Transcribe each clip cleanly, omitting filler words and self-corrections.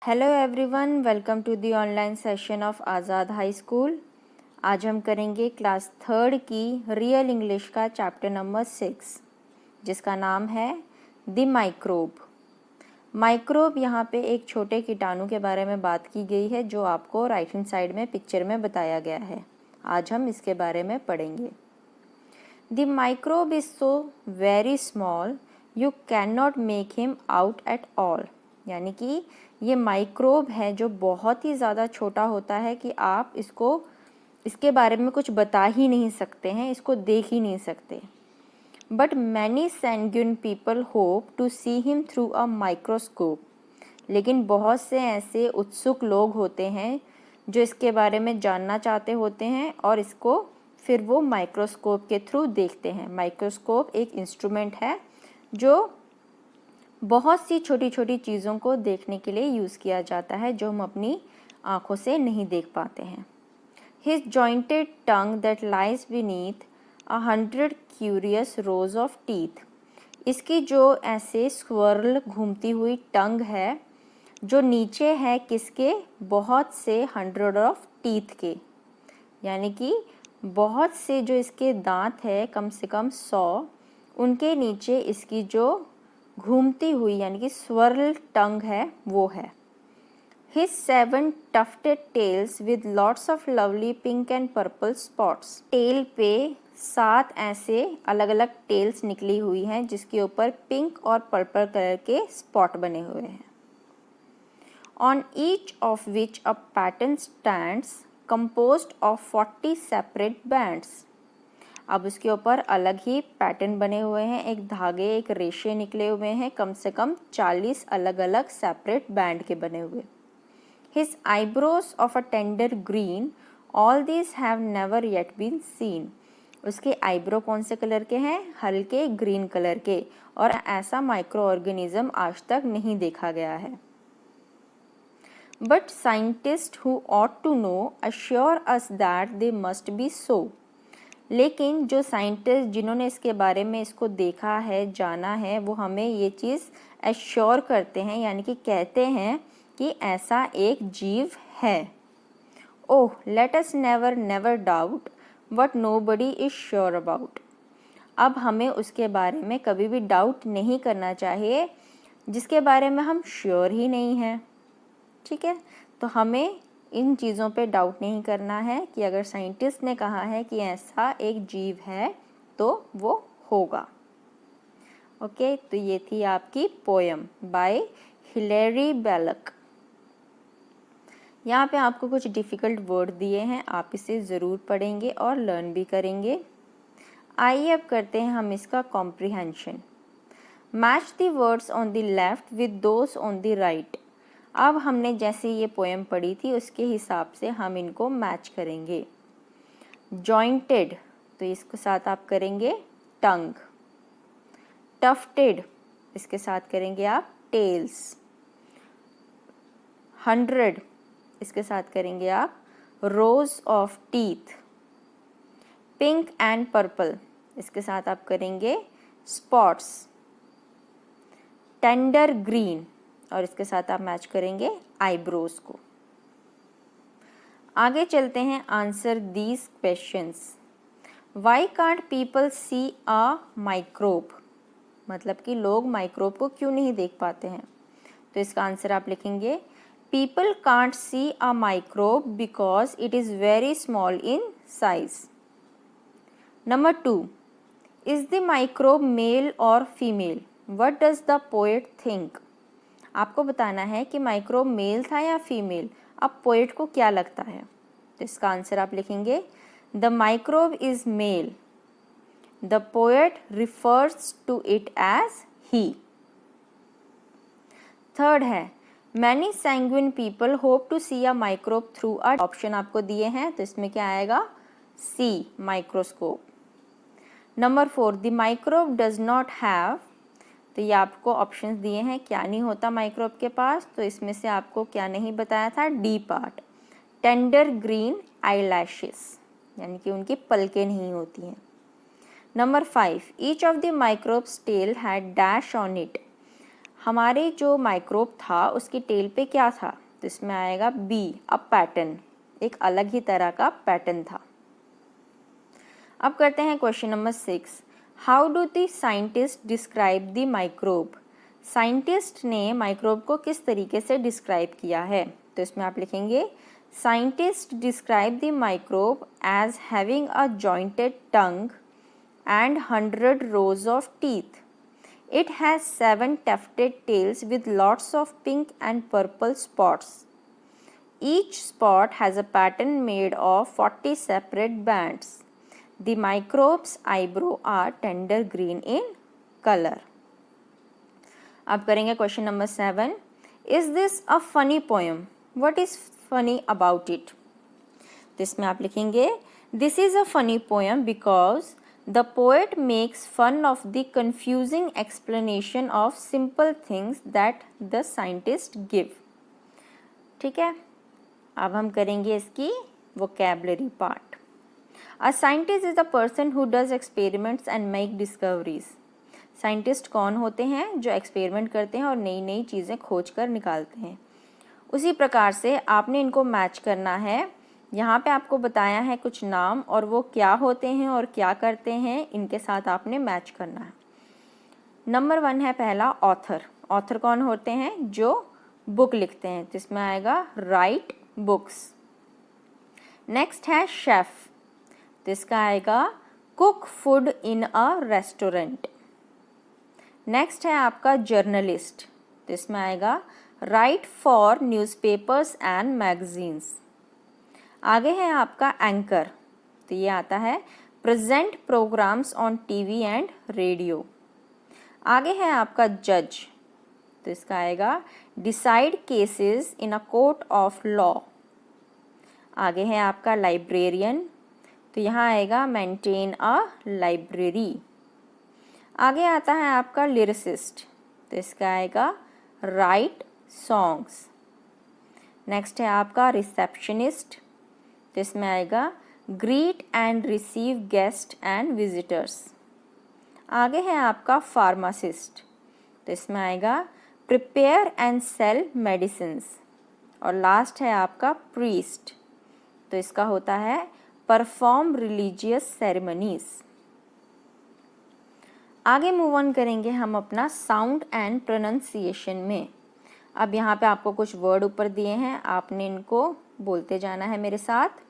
Hello everyone, welcome to the online session of Azad high school. आज हम करेंगे class third की रियल इंग्लिश का चैप्टर नंबर 6 जिसका नाम है द माइक्रोब। माइक्रोब यहाँ पे एक छोटे कीटाणु के बारे में बात की गई है जो आपको राइट हैंड साइड में पिक्चर में बताया गया है। आज हम इसके बारे में पढ़ेंगे। The microbe is so very small you can not make him out at all. यानी कि ये माइक्रोब है जो बहुत ही ज़्यादा छोटा होता है कि आप इसके बारे में कुछ बता ही नहीं सकते हैं, इसको देख ही नहीं सकते। But many sanguine people hope to see him through a microscope. लेकिन बहुत से ऐसे उत्सुक लोग होते हैं जो इसके बारे में जानना चाहते होते हैं और इसको फिर वो माइक्रोस्कोप के थ्रू देखते हैं। माइक्रोस्कोप एक इंस्ट्रूमेंट है जो बहुत सी छोटी छोटी चीज़ों को देखने के लिए यूज़ किया जाता है जो हम अपनी आँखों से नहीं देख पाते हैं। His jointed tongue that lies beneath 100 curious rows of teeth। इसकी जो ऐसे स्वर्ल घूमती हुई टंग है जो नीचे है किसके, बहुत से 100 ऑफ टीथ के, यानी कि बहुत से जो इसके दांत है कम से कम 100, उनके नीचे इसकी जो घूमती हुई यानी कि स्वर्ल टंग है वो है। His 7 tufted tails with lots of lovely pink and purple spots। Tail पे 7 ऐसे अलग अलग टेल्स निकली हुई हैं जिसके ऊपर पिंक और पर्पल कलर के स्पॉट बने हुए हैं। On each of which a pattern stands composed of 40 separate bands। अब उसके ऊपर अलग ही पैटर्न बने हुए हैं, एक धागे एक रेशे निकले हुए हैं, कम से कम 40 अलग अलग सेपरेट बैंड के बने हुए। His eyebrows of a tender green, all these have never yet been seen। उसके आईब्रो कौन से कलर के हैं, हल्के ग्रीन कलर के, और ऐसा माइक्रो ऑर्गेनिज्म आज तक नहीं देखा गया है। But scientists who ought to know assure us that they must be so। लेकिन जो साइंटिस्ट जिन्होंने इसके बारे में इसको देखा है, जाना है, वो हमें ये चीज़ एश्योर करते हैं यानी कि कहते हैं कि ऐसा एक जीव है। Oh let us never never doubt what nobody is sure about. अब हमें उसके बारे में कभी भी डाउट नहीं करना चाहिए जिसके बारे में हम श्योर ही नहीं हैं। ठीक है, तो हमें इन चीज़ों पे डाउट नहीं करना है कि अगर साइंटिस्ट ने कहा है कि ऐसा एक जीव है तो वो होगा। ओके, तो ये थी आपकी पोयम बाय हिलेरी बेलक। यहाँ पे आपको कुछ डिफ़िकल्ट वर्ड दिए हैं, आप इसे ज़रूर पढ़ेंगे और लर्न भी करेंगे। आइए अब करते हैं हम इसका comprehension. Match the words on the left with those on the right. अब हमने जैसे ये पोएम पढ़ी थी उसके हिसाब से हम इनको मैच करेंगे। जॉइंटेड, तो इसके साथ आप करेंगे टंग। टफ्टेड, इसके साथ करेंगे आप टेल्स। 100, इसके साथ करेंगे आप रोज of teeth. Pink and purple, इसके साथ आप करेंगे स्पॉट्स। टेंडर ग्रीन, और इसके साथ आप मैच करेंगे आईब्रोज को। आगे चलते हैं, answer these questions. Why can't people see a microbe, मतलब कि लोग माइक्रोब को क्यों नहीं देख पाते हैं। तो इसका आंसर आप लिखेंगे people can't see a microbe because it is very small in size. Number 2, is the microbe male or female, what does the poet think. आपको बताना है कि माइक्रोब मेल था या फीमेल, अब पोएट को क्या लगता है। तो इसका आंसर आप लिखेंगे the microbe is male, the poet refers to it as he. Third है many sanguine people hope to see a microbe through a, option आपको दिए हैं तो इसमें क्या आएगा, C microscope. Number 4, the microbe does not have, तो ये आपको ऑप्शंस दिए हैं क्या नहीं होता माइक्रोब के पास, तो इसमें से आपको क्या नहीं बताया था, D part. Tender green eyelashes, यानी कि उनकी पलकें नहीं होती हैं। Number 5, each of the microbes tail had dash on it, हमारे जो माइक्रोब था उसकी टेल पे क्या था, तो इसमें आएगा बी, अ पैटर्न, एक अलग ही तरह का पैटर्न था। अब करते हैं question number 6। How do the scientist describe the microbe. Scientist ने माइक्रोब को किस तरीके से डिस्क्राइब किया है, तो इसमें आप लिखेंगे scientist describe the microbe as having a jointed tongue and 100 rows of teeth. It has 7 tufted tails with lots of pink and purple spots. Each spot has a pattern made of 40 separate bands. The microbe's eyebrows are tender green in color. अब करेंगे question number 7। Is this a funny poem? What is funny about it? तो इसमें आप लिखेंगे This is a funny poem because the poet makes fun of the confusing explanation of simple things that the scientists give. ठीक है, अब हम करेंगे इसकी vocabulary part. A scientist is a person who does experiments and make discoveries. Scientist कौन होते हैं, जो एक्सपेरिमेंट करते हैं और नई नई चीज़ें खोज कर निकालते हैं। उसी प्रकार से आपने इनको मैच करना है। यहाँ पे आपको बताया है कुछ नाम और वो क्या होते हैं और क्या करते हैं, इनके साथ आपने मैच करना है। नंबर 1 है पहला ऑथर। ऑथर कौन होते हैं, जो बुक लिखते हैं, तो इसमें आएगा राइट बुक्स। नेक्स्ट है शेफ, तो इसका आएगा cook food in a restaurant. Next है आपका जर्नलिस्ट, तो इसमें आएगा write for newspapers and magazines. आगे है आपका एंकर, तो ये आता है present programmes on TV and radio. आगे है आपका जज, तो इसका आएगा decide cases in a court of law. आगे है आपका लाइब्रेरियन, तो यहाँ आएगा मेंटेन अ लाइब्रेरी। आगे आता है आपका लिरिसिस्ट, तो इसका आएगा राइट सॉन्ग्स। नेक्स्ट है आपका रिसेप्शनिस्ट, तो इसमें आएगा greet and receive guest and visitors. आगे है आपका फार्मासिस्ट, तो इसमें आएगा प्रिपेयर एंड सेल मेडिसिन्स। और लास्ट है आपका प्रीस्ट, तो इसका होता है परफॉर्म रिलीजियस सेरेमनीज। आगे मूव ऑन करेंगे हम अपना साउंड एंड प्रोनाउंसिएशन में। अब यहाँ पे आपको कुछ वर्ड ऊपर दिए हैं, आपने इनको बोलते जाना है मेरे साथ।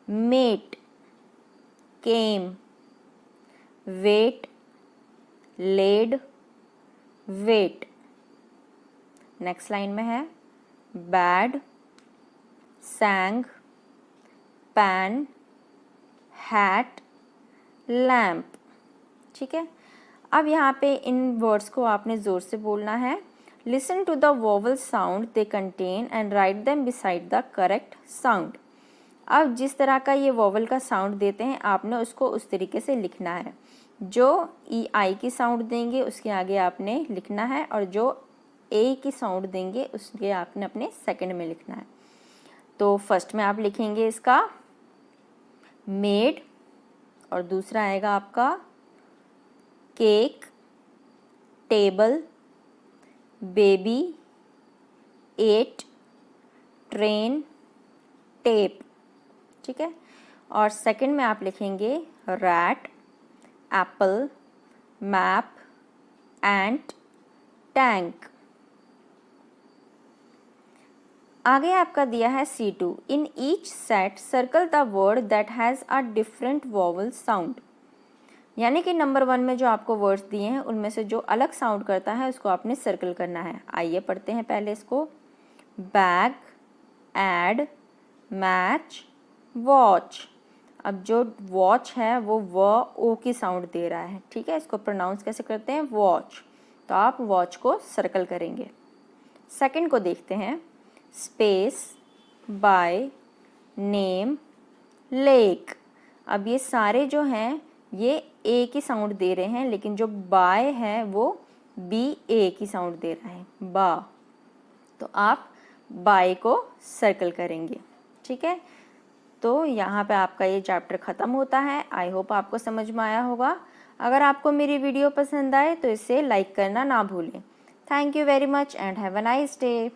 Met, came, wet, led, wet. Next line में है bad, sang, pan, hat, lamp. ठीक है, अब यहाँ पे इन वर्ड्स को आपने ज़ोर से बोलना है। Listen to the vowel sound they contain and write them beside the correct sound. अब जिस तरह का ये वोवल का साउंड देते हैं आपने उसको उस तरीके से लिखना है। जो ई आई की साउंड देंगे उसके आगे आपने लिखना है, और जो ए की साउंड देंगे उसके आपने अपने सेकंड में लिखना है। तो फर्स्ट में आप लिखेंगे इसका मेड, और दूसरा आएगा आपका cake, table, baby, eight, train, tape. ठीक है, और सेकंड में आप लिखेंगे rat, apple, map, ant, tank. आगे आपका दिया है C2। In each set circle the word that has a different vowel sound. यानी कि नंबर 1 में जो आपको वर्ड्स दिए हैं उनमें से जो अलग साउंड करता है उसको आपने सर्कल करना है। आइए पढ़ते हैं पहले इसको। Bag, add, match, watch. अब जो वॉच है वो ओ की साउंड दे रहा है। ठीक है, इसको प्रोनाउंस कैसे करते हैं, वॉच। तो आप वॉच को सर्कल करेंगे। सेकंड को देखते हैं। Space, by, name, lake. अब ये सारे जो हैं ये ए की साउंड दे रहे हैं, लेकिन जो बाय है वो बी ए की साउंड दे रहा है, बा। तो आप बाय को सर्कल करेंगे। ठीक है, तो यहाँ पे आपका ये चैप्टर ख़त्म होता है। आई होप आपको समझ में आया होगा। अगर आपको मेरी वीडियो पसंद आए तो इसे लाइक करना ना भूलें। Thank you very much and have a nice day.